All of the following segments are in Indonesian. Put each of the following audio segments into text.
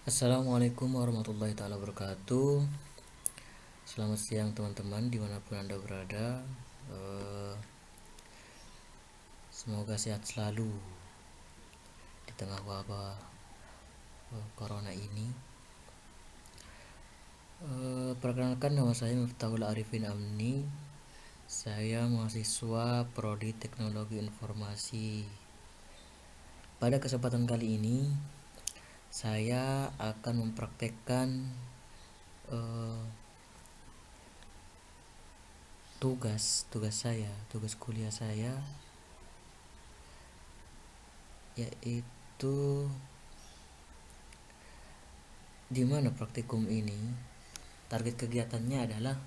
Assalamualaikum warahmatullahi taala wabarakatuh. Selamat siang teman-teman dimanapun anda berada. Eh, Semoga sehat selalu di tengah wabah corona ini. Perkenalkan, nama saya Miftahul Arifin Amni. Saya mahasiswa Prodi Teknologi Informasi. Pada kesempatan kali ini saya akan mempraktekkan eh, tugas kuliah saya, yaitu di mana praktikum ini target kegiatannya adalah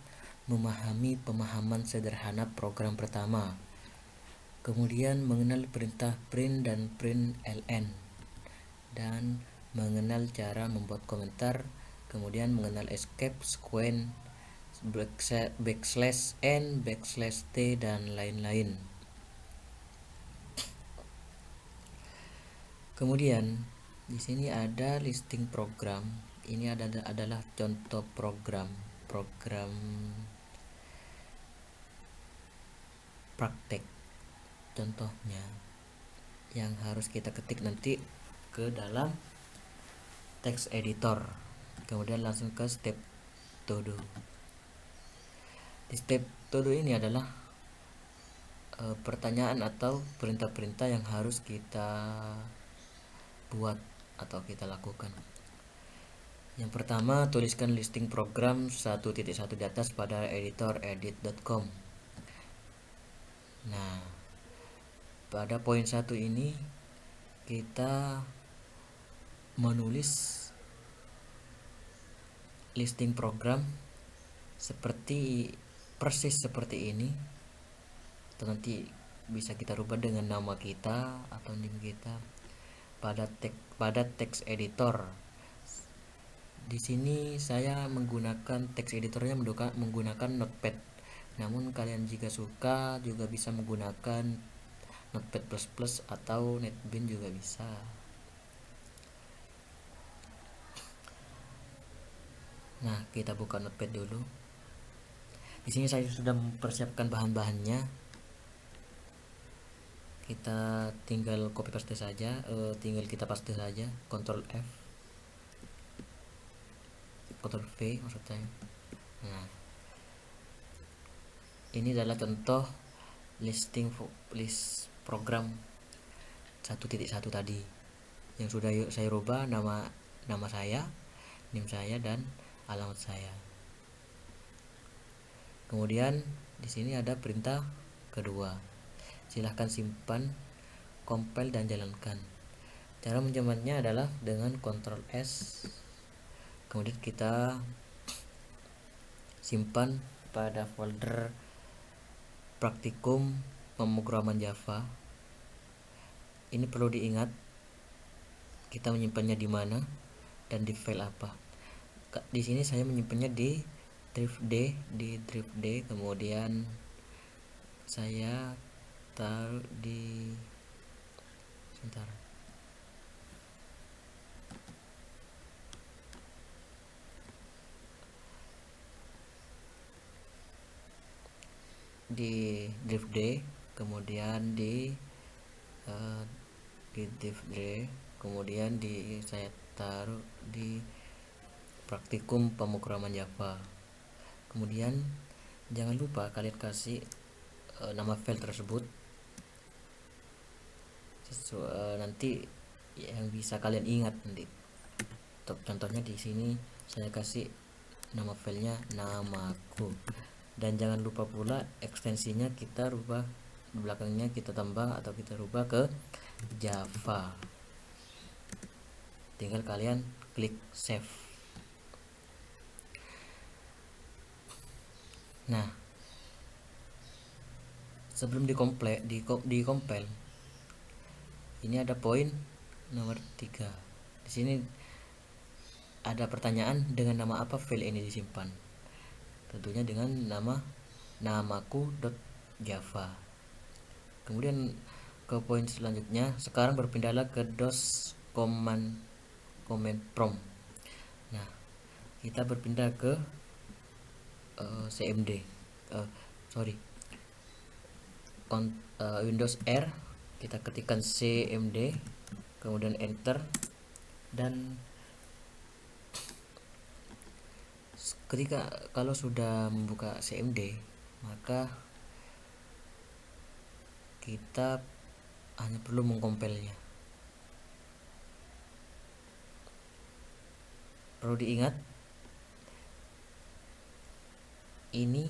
memahami pemahaman sederhana program pertama, kemudian mengenal perintah print dan print ln, dan mengenal cara membuat komentar, kemudian mengenal escape, sequen, backslash n, backslash t, dan lain-lain. Kemudian di sini ada listing program. Ini adalah contoh program praktek contohnya yang harus kita ketik nanti ke dalam text editor. Kemudian langsung ke step to do. Di step to do ini adalah pertanyaan atau perintah-perintah yang harus kita buat atau kita lakukan. Yang pertama, tuliskan listing program 1.1 di atas pada editor edit.com. Nah, pada poin 1 ini kita menulis listing program persis seperti ini, atau nanti bisa kita rubah dengan nama kita atau nim kita pada text editor. Di sini saya menggunakan text editornya menggunakan Notepad. Namun kalian jika suka juga bisa menggunakan Notepad++ atau NetBeans juga bisa. Nah, kita buka Notepad dulu. Di sini saya sudah mempersiapkan bahan-bahannya. Kita tinggal copy paste saja, tinggal kita paste saja, Ctrl F, Ctrl V maksud saya. Nah, ini adalah contoh list program 1.1 tadi yang sudah saya rubah nama saya, nim saya, dan alamat saya. Kemudian di sini ada perintah kedua. Silahkan simpan, compile, dan jalankan. Cara menjalankannya adalah dengan Ctrl S. Kemudian kita simpan pada folder praktikum pemrograman Java. Ini perlu diingat kita menyimpannya di mana dan di file apa. Di sini saya menyimpannya di drive D, kemudian saya taruh di sebentar. Di drive D, kemudian di drive D, kemudian saya taruh di praktikum pemrograman Java. Kemudian jangan lupa kalian kasih nama file tersebut nanti yang bisa kalian ingat nanti. Contohnya di sini saya kasih nama filenya namaku, dan jangan lupa pula ekstensinya kita rubah, belakangnya kita tambah atau kita rubah ke Java. Tinggal kalian klik save. Nah, sebelum di-compile, ini ada poin nomor 3. Di sini ada pertanyaan, dengan nama apa file ini disimpan? Tentunya dengan nama namaku.java. Kemudian ke poin selanjutnya, sekarang berpindahlah ke DOS command prompt. kita berpindah ke CMD, sorry, Windows R, kita ketikkan CMD, kemudian enter, dan ketika kalau sudah membuka CMD, maka kita hanya perlu mengkompilnya. Perlu diingat, ini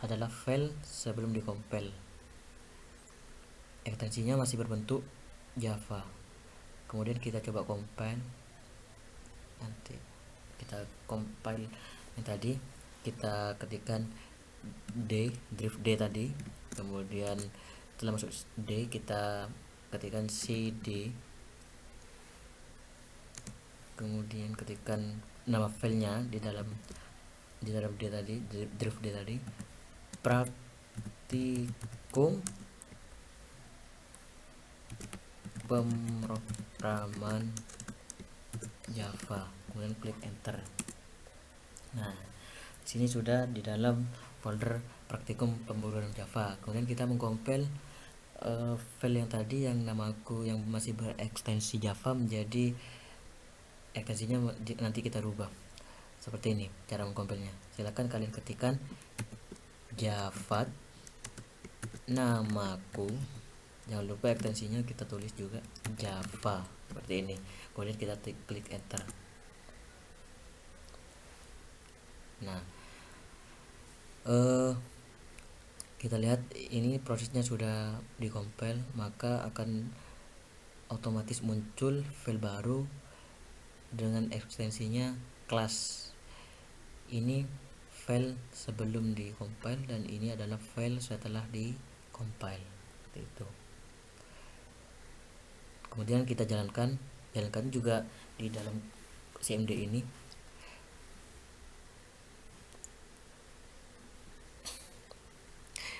adalah file sebelum dikompil. Ekstensinya masih berbentuk Java. Kemudian kita coba compile. Nanti kita compile yang tadi, kita ketikkan drift D tadi, kemudian setelah masuk D kita ketikkan cd, kemudian ketikkan nama filenya di dalam D tadi, drift D tadi, praktikum pemrograman Java, kemudian klik enter. Nah, sini sudah di dalam folder praktikum pemrograman Java. Kemudian kita mengkompil file yang tadi yang namaku yang masih berekstensi Java menjadi ekstensinya nanti kita rubah seperti ini cara mengkompilnya. Silakan kalian ketikkan Java namaku, jangan lupa ekstensinya kita tulis juga Java seperti ini, kemudian kita klik enter. Nah, kita lihat ini prosesnya sudah dikompil, maka akan otomatis muncul file baru dengan ekstensinya kelas. Ini file sebelum dikompil dan ini adalah file setelah dikompil, seperti itu. Kemudian kita jalankan juga di dalam CMD ini.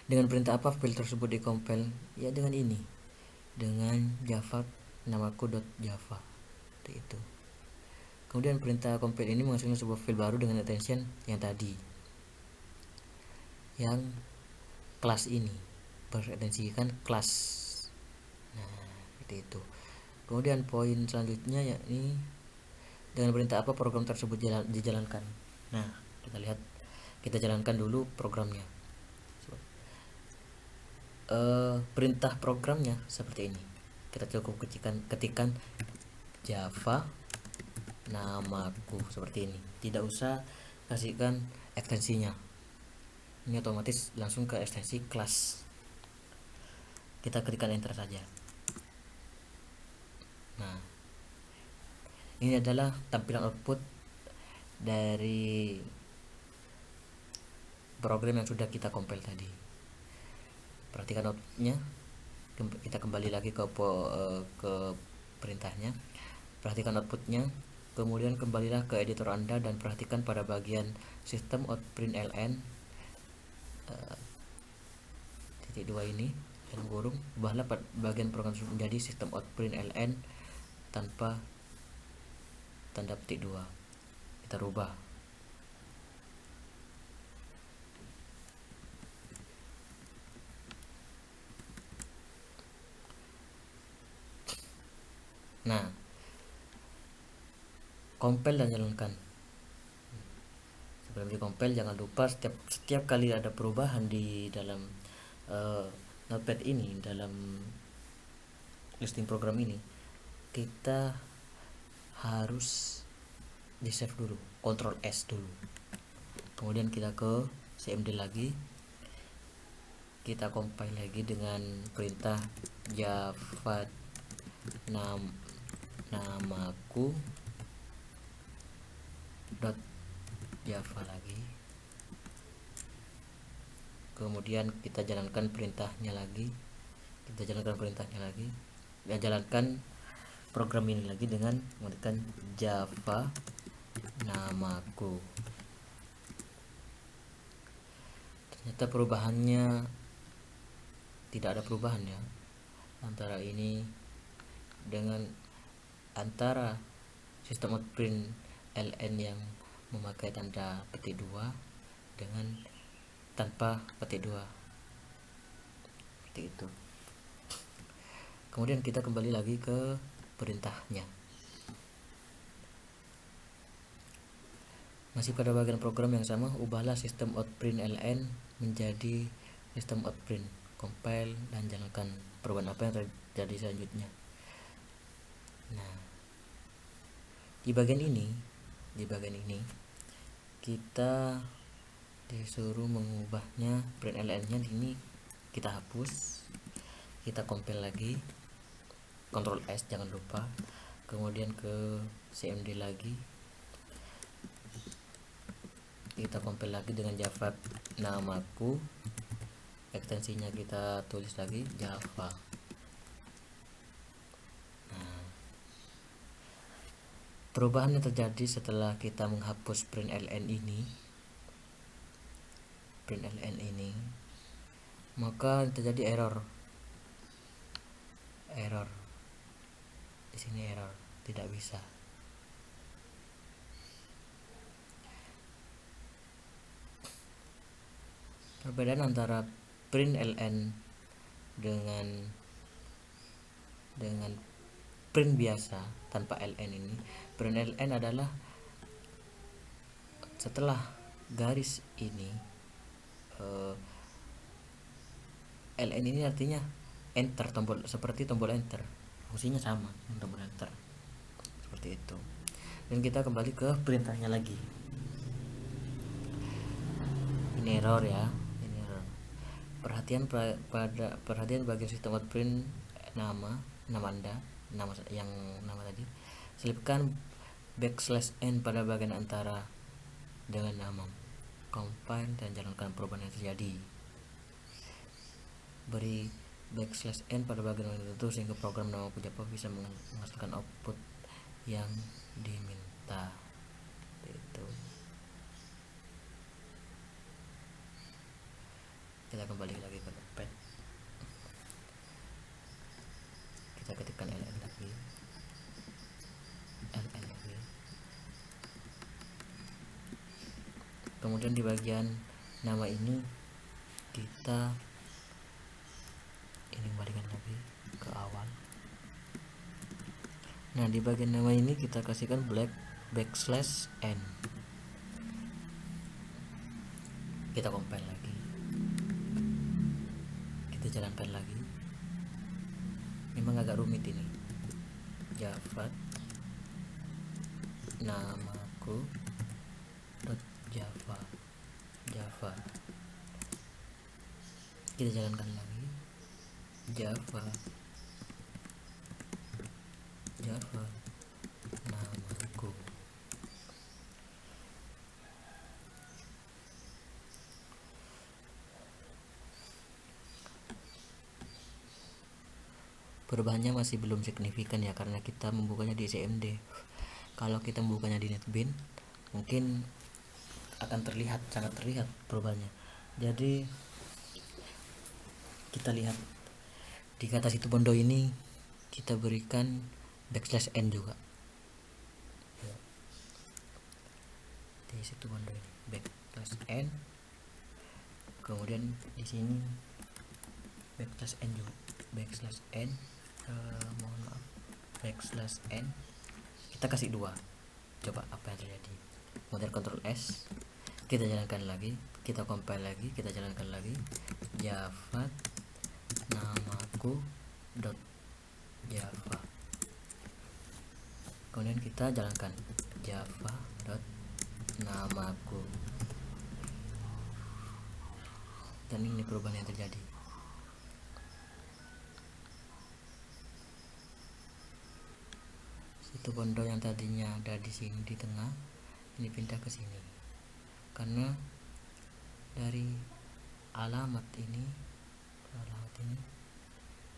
Dengan perintah apa file tersebut dikompil? Ya dengan ini, dengan java namaku.java, seperti itu. Kemudian perintah compile ini menghasilkan sebuah file baru dengan extension yang tadi, yang kelas ini berekstensikan kelas. Nah, seperti itu. Kemudian poin selanjutnya yakni dengan perintah apa program tersebut dijalankan. Nah, kita lihat, kita jalankan dulu programnya. Perintah programnya seperti ini. Kita cukup ketikkan Java namaku seperti ini, tidak usah kasihkan ekstensinya, ini otomatis langsung ke ekstensi kelas. Kita ketikkan enter saja. Nah, ini adalah tampilan output dari program yang sudah kita compile tadi. Perhatikan outputnya. Kita kembali lagi ke perintahnya. Perhatikan outputnya. Kemudian kembalilah ke editor Anda dan perhatikan pada bagian sistem out println titik 2 ini dalam kurung, ubahlah bagian program menjadi sistem out println tanpa tanda petik 2. Kita rubah. Nah, compile dan jalankan. Sebelum di compile jangan lupa setiap kali ada perubahan di dalam notepad ini, dalam listing program ini, kita harus di save dulu, Ctrl S dulu. Kemudian kita ke CMD lagi, kita compile lagi dengan perintah java namaku .java lagi. Kemudian kita jalankan perintahnya lagi, dan jalankan program ini lagi dengan menggunakan java namaku. Ternyata perubahannya tidak ada perubahan ya antara ini dengan antara sistem out println yang memakai tanda petik 2 dengan tanpa petik 2 seperti itu. Kemudian kita kembali lagi ke perintahnya. Masih pada bagian program yang sama, ubahlah sistem outprint ln menjadi sistem outprint. Compile dan jalankan. Perubahan apa yang terjadi selanjutnya? Nah, di bagian ini kita disuruh mengubahnya. Print ln nya ini kita hapus, kita compile lagi, Ctrl S jangan lupa, kemudian ke cmd lagi, kita compile lagi dengan java namaku, ekstensinya kita tulis lagi java. Nah, perubahan yang terjadi setelah kita menghapus print ln ini, maka terjadi error di sini, error tidak bisa. Perbedaan antara print ln dengan print biasa tanpa ln ini, print ln adalah setelah garis ini, ln ini artinya enter, tombol seperti tombol enter, fungsinya sama dengan tombol enter seperti itu. Dan kita kembali ke perintahnya lagi. Ini error ya, ini error. Perhatian bagian sistem outprint nama Anda, nama tadi. Selipkan \n pada bagian antara dengan nama. Compile dan jalankan perubahan yang terjadi. Beri \n pada bagian tertentu sehingga program nama Java bisa menghasilkan output yang diminta. Itu. Kita kembali lagi ke Notepad, kita ketikkan ln lagi, kemudian di bagian nama ini kita kembalikan lagi ke awal. Nah, di bagian nama ini kita kasihkan \n, kita compile lagi, kita jalankan lagi. Memang agak rumit ini. Java namaku .java kita jalankan lagi. Java namaku. Perubahannya masih belum signifikan ya, karena kita membukanya di cmd. Kalau kita membukanya di NetBeans mungkin akan sangat terlihat perubahannya. Jadi kita lihat di kata situ bondo ini kita berikan \n juga di situ bondo ini, \n, kemudian di sini \n juga, \n, mohon maaf, \n, kita kasih 2, coba apa yang terjadi. Kemudian Ctrl S, kita jalankan lagi, kita compile lagi, kita jalankan lagi. Java namaku .java, kemudian kita jalankan Java namaku, dan ini perubahan yang terjadi. Situ bondo yang tadinya ada di sini di tengah, ini pindah ke sini karena dari alamat ini.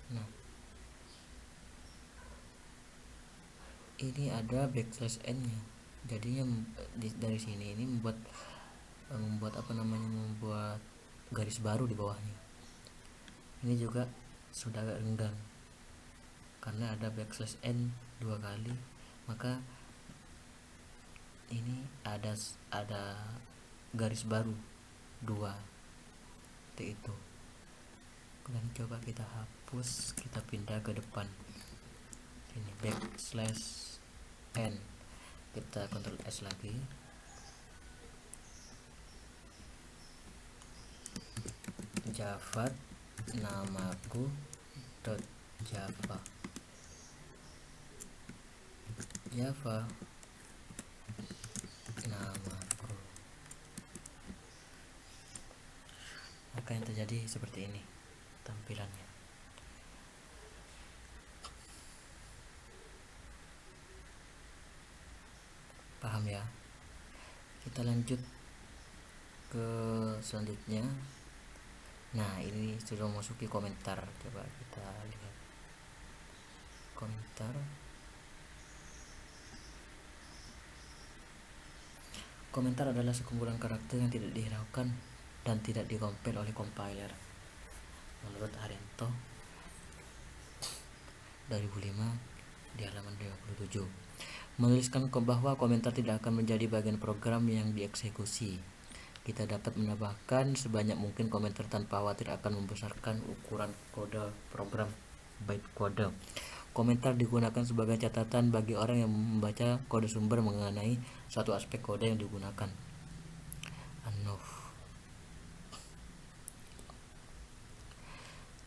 Nah, ini ada \n nya, jadinya dari sini ini membuat membuat garis baru di bawahnya. Ini juga sudah agak renggang karena ada \n 2 kali, maka ini ada garis baru 2 itu. Dan coba kita hapus, kita pindah ke depan ini backslash n, kita Ctrl S lagi, java namaku dot java namaku. Maka yang terjadi seperti ini tampilannya. Paham ya? Kita lanjut ke selanjutnya. Nah, ini sudah masuki komentar. Coba kita lihat komentar. Komentar adalah sekumpulan karakter yang tidak dihiraukan dan tidak dikompil oleh compiler. Menurut Haryanto 2005 di halaman 27, menuliskan bahwa komentar tidak akan menjadi bagian program yang dieksekusi. Kita dapat menambahkan sebanyak mungkin komentar tanpa khawatir akan membesarkan ukuran kode program bytecode. Komentar digunakan sebagai catatan bagi orang yang membaca kode sumber mengenai suatu aspek kode yang digunakan.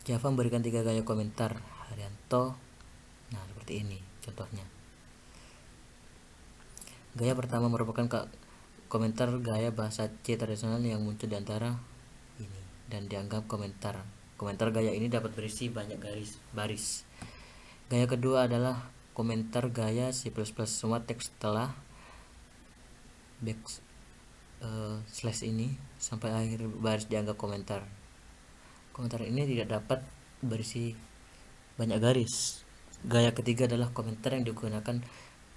Java memberikan 3 gaya komentar Haryanto. Nah, seperti ini contohnya. Gaya pertama merupakan komentar gaya bahasa C tradisional yang muncul di antara ini dan dianggap komentar. Komentar gaya ini dapat berisi banyak baris. Gaya kedua adalah komentar gaya C++. Semua teks setelah slash ini sampai akhir baris dianggap komentar. Komentar ini tidak dapat berisi banyak garis. Gaya ketiga adalah komentar yang digunakan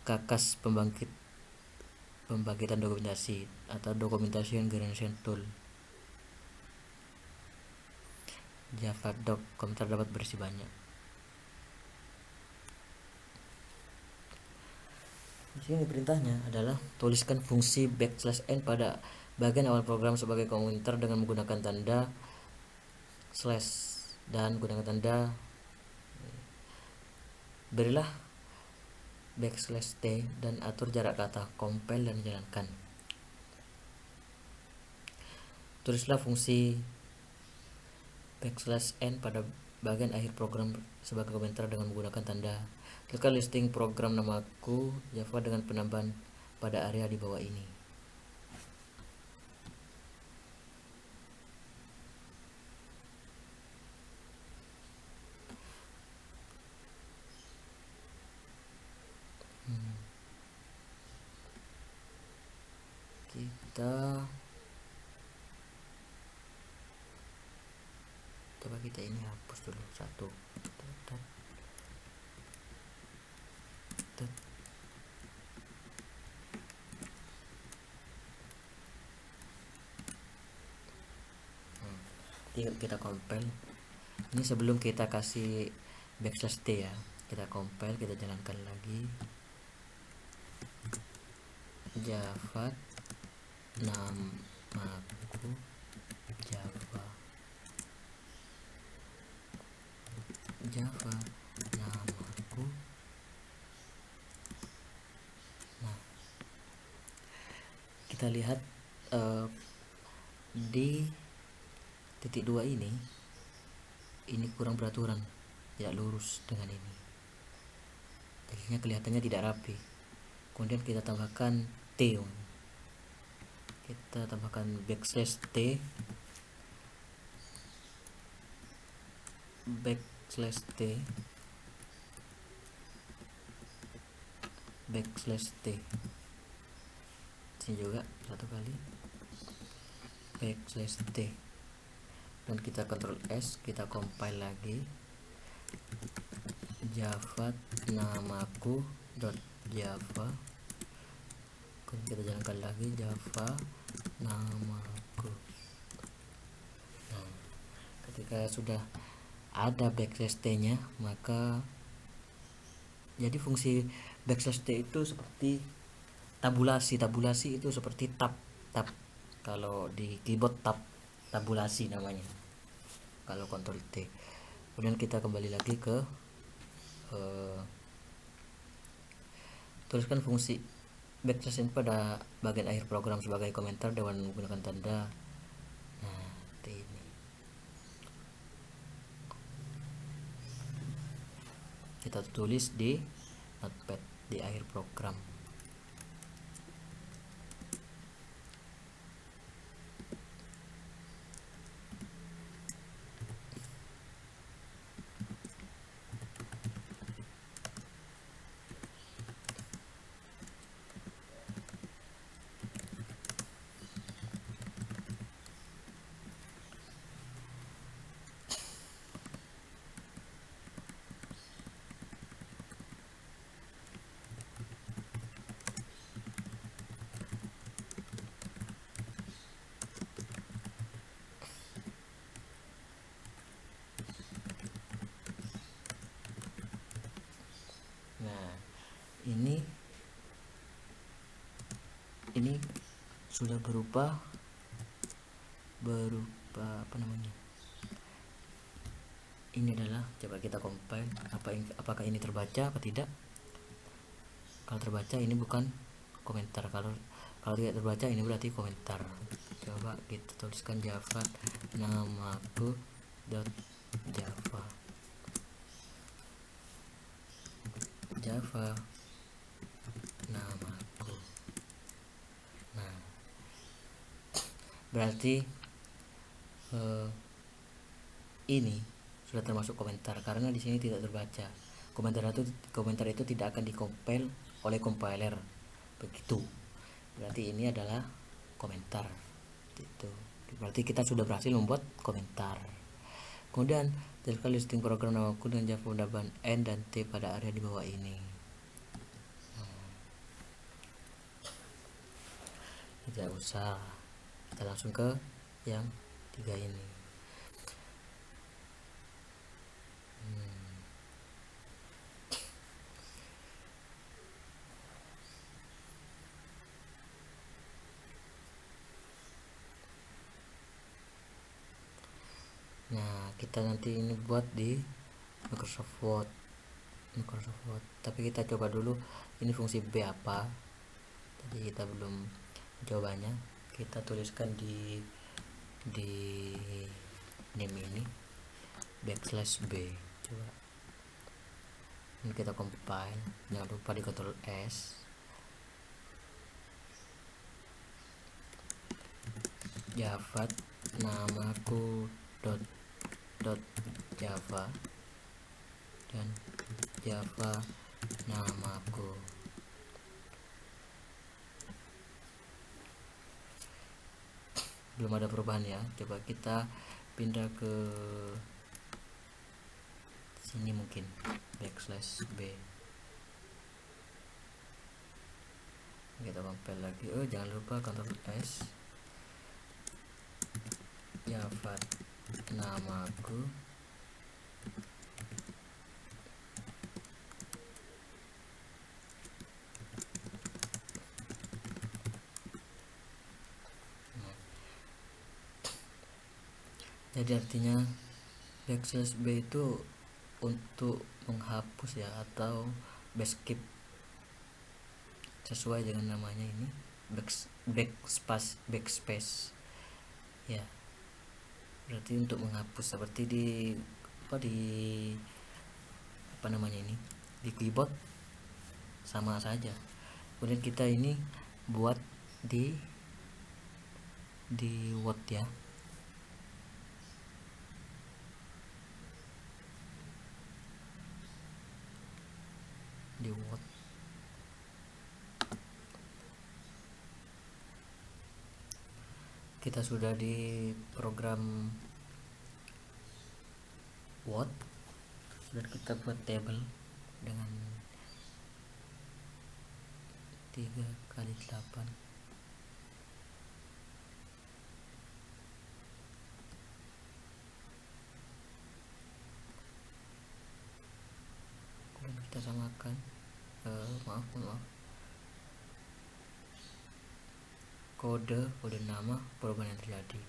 kakas pembangkitan dokumentasi atau documentation generation tool. Java doc komentar dapat berisi banyak. Di sini perintahnya adalah tuliskan fungsi \n pada bagian awal program sebagai komentar dengan menggunakan tanda slash dan gunakan tanda, berilah \t dan atur jarak kata, compile dan jalankan. Tulislah fungsi \n pada bagian akhir program sebagai komentar dengan menggunakan tanda. Tekan listing program namaku Java dengan penambahan pada area di bawah ini. Coba kita ini hapus dulu satu. Kita compile. Ini sebelum kita kasih \t ya. Kita compile, kita jalankan lagi. Java namaku Java namaku. Nah, kita lihat di titik 2 ini kurang beraturan, tidak lurus dengan ini, jadinya kelihatannya tidak rapi. Kemudian kita tambahkan T, kita tambahkan \t sini juga satu kali \t dan kita Ctrl S, kita compile lagi Java namaku .java, kita jalankan lagi Java namaku. Nah, ketika sudah ada \t nya, maka jadi fungsi \t itu seperti tabulasi itu seperti tab tab, kalau di keyboard tabulasi namanya kalau Ctrl T. Kemudian kita kembali lagi ke tuliskan fungsi backslash ini pada bagian akhir program sebagai komentar dengan menggunakan tanda. Nah, ini kita tulis di notepad di akhir program. Nah, ini sudah berupa apa namanya, ini adalah, coba kita compile apakah ini terbaca apa tidak. Kalau terbaca ini bukan komentar, kalau tidak terbaca ini berarti komentar. Coba kita tuliskan java namaku dot java namaku. Nah, berarti ini sudah termasuk komentar karena di sini tidak terbaca. Komentar itu tidak akan dikompil oleh compiler, begitu. Berarti ini adalah komentar. Itu berarti kita sudah berhasil membuat komentar. Kemudian tuliskan listing program namaku dan java undang N dan T pada area di bawah ini. Tidak usah, kita langsung ke yang 3 ini. Nah, kita nanti ini buat di Microsoft Word, tapi kita coba dulu ini fungsi B apa. Tadi kita belum jawabannya, kita tuliskan di name ini backslash B. Coba ini kita compile, jangan lupa di Ctrl S. Java namaku dot java dan java namaku. Belum ada perubahan ya. Coba kita pindah ke sini, mungkin backslash B. Kita compile lagi. Jangan lupa Ctrl S. Java namaku jadi artinya backslash B itu untuk menghapus ya, atau backscape sesuai dengan namanya ini, backspace ya, berarti untuk menghapus seperti di apa namanya ini, di keyboard sama saja. Kemudian kita ini buat di Word ya. Di Word kita sudah di program Word, dan kita buat table dengan 3x8. Kemudian kita samakan, maaf kode nama, perubahan yang terjadi,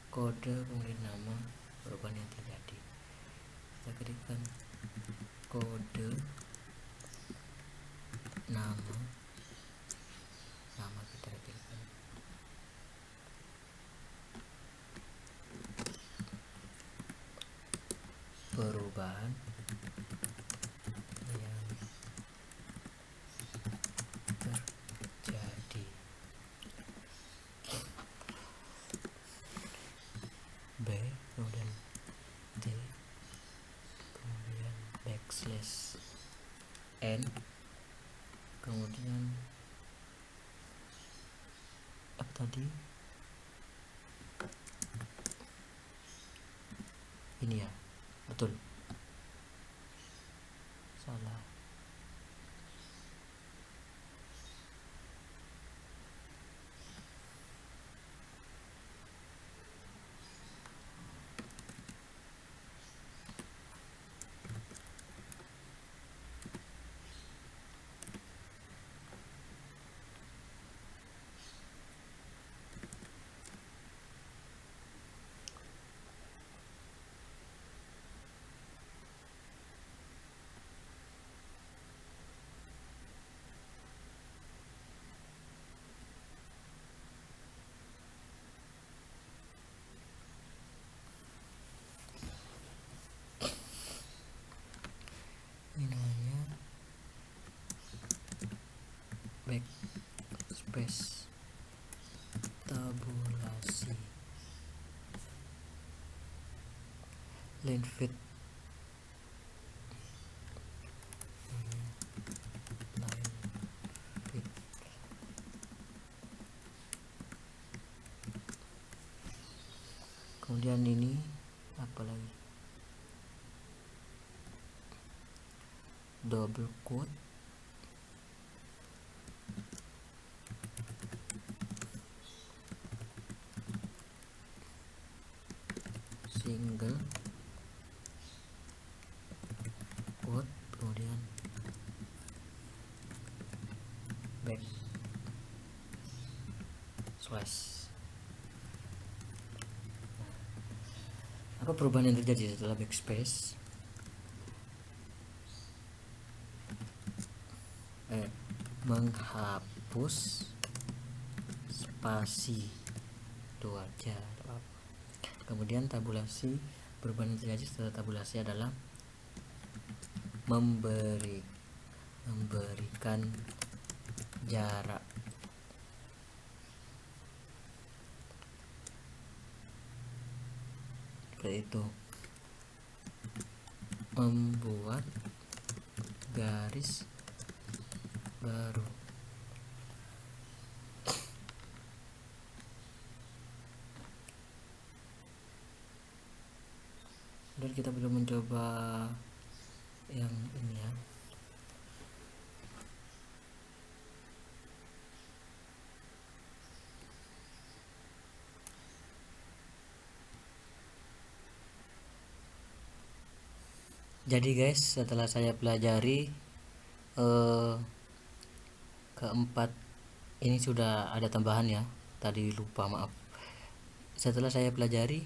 kode kemudian nama, perubahan yang terjadi. Kita ketikkan kode nama kita ketikkan, perubahan yang terjadi, B kemudian T kemudian backslash N kemudian apa tadi ini ya, betul, salah. Ini namanya backspace tabulasi, line fit, kemudian ini apa lagi, double quote, single quote, kemudian back slash. Apa perubahan yang terjadi setelah backspace? Menghapus spasi itu aja. Kemudian tabulasi, perubahan yang terjadi setelah tabulasi adalah memberikan jarak. Seperti itu. Membuat garis baru. Dan kita belum mencoba yang ini ya. Jadi guys, setelah saya pelajari keempat ini sudah ada tambahan ya, tadi lupa, maaf. Setelah saya pelajari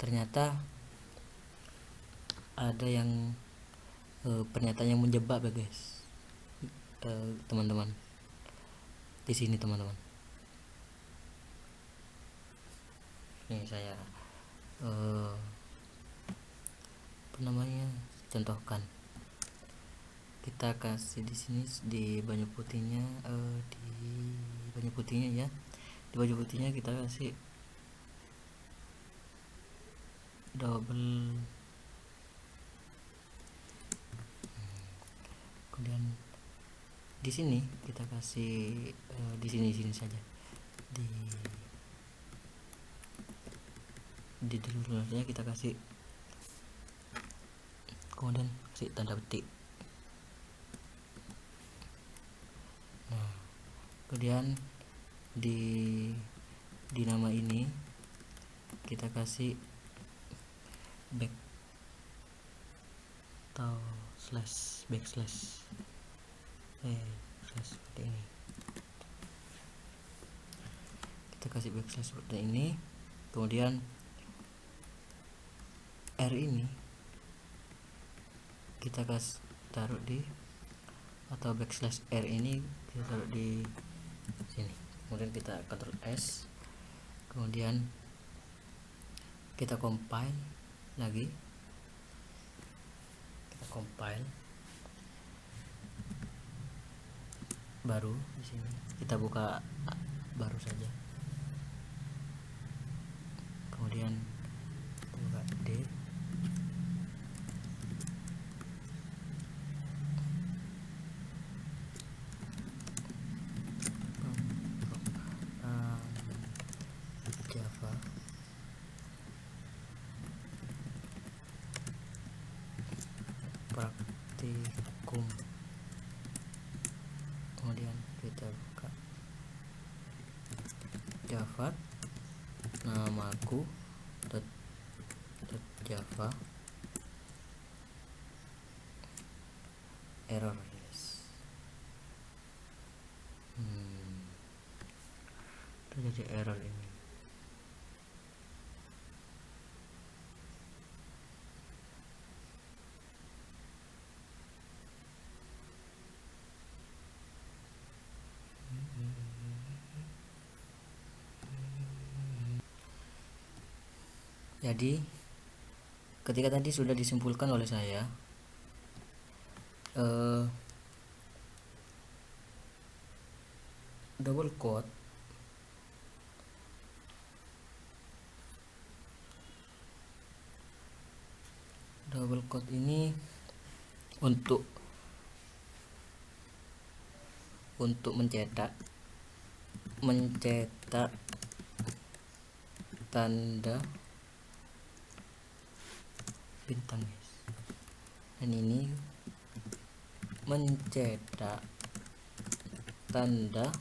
ternyata ada yang pernyataan yang menjebak ya guys, teman-teman. Di sini teman-teman, nih saya apa namanya, contohkan. Kita kasih di sini di baju putihnya, ya, di baju putihnya kita kasih double, kemudian di sini kita kasih di sini saja, di dulunya kita kasih, kemudian kasih tanda petik. Nah, kemudian di nama ini kita kasih back atau backslash slash seperti ini. kita kasih backslash seperti ini, kemudian R ini kita taruh di, atau backslash R ini kita taruh di sini, kemudian kita Ctrl S, kemudian kita compile lagi, kita compile baru di sini, kita buka baru saja, kemudian buka D, Java praktikum, kemudian kita buka Java, namaku .java, error guys, terjadi error ini. Jadi ketika tadi sudah disimpulkan oleh saya, double quote ini untuk mencetak tanda bintang guys, dan ini mencetak tanda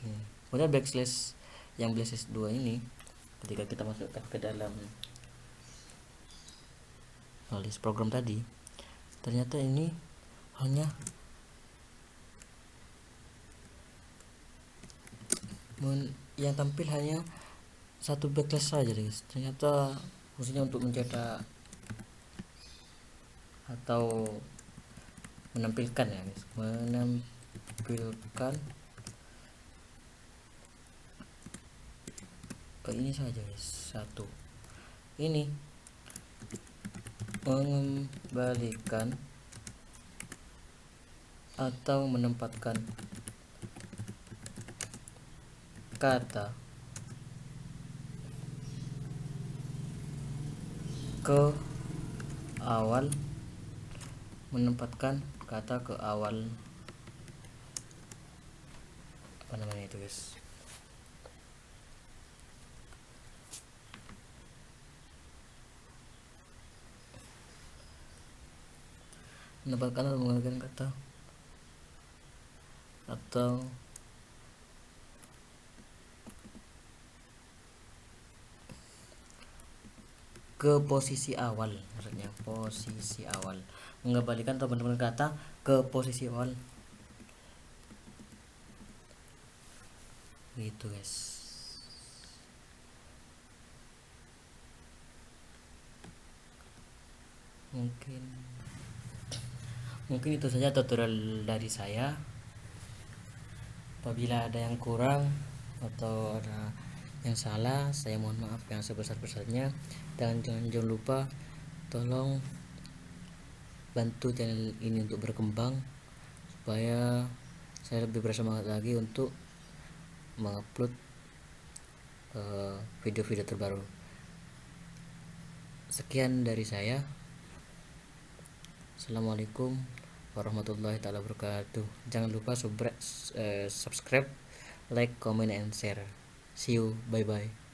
ini. Kemudian backslash yang backslash 2 ini ketika kita masukkan ke dalam list program tadi, ternyata ini hanya yang tampil hanya satu backslash saja guys. Ternyata fungsinya untuk mencetak atau menampilkan ya guys, menampilkan ke ini saja guys, satu ini mengembalikan atau menempatkan kata ke awal, menempatkan kata ke awal apa namanya itu guys, menempatkan atau menggunakan kata atau ke posisi awal, maksudnya posisi awal, mengembalikan atau menempatkan kata ke posisi awal gitu guys. Mungkin itu saja tutorial dari saya. Apabila ada yang kurang atau ada yang salah, saya mohon maaf yang sebesar-besarnya, dan jangan lupa tolong bantu channel ini untuk berkembang supaya saya lebih bersemangat lagi untuk mengupload video-video terbaru. Sekian dari saya. Assalamualaikum warahmatullahi taala wabarakatuh. Jangan lupa subscribe, like, comment, and share. See you, bye bye.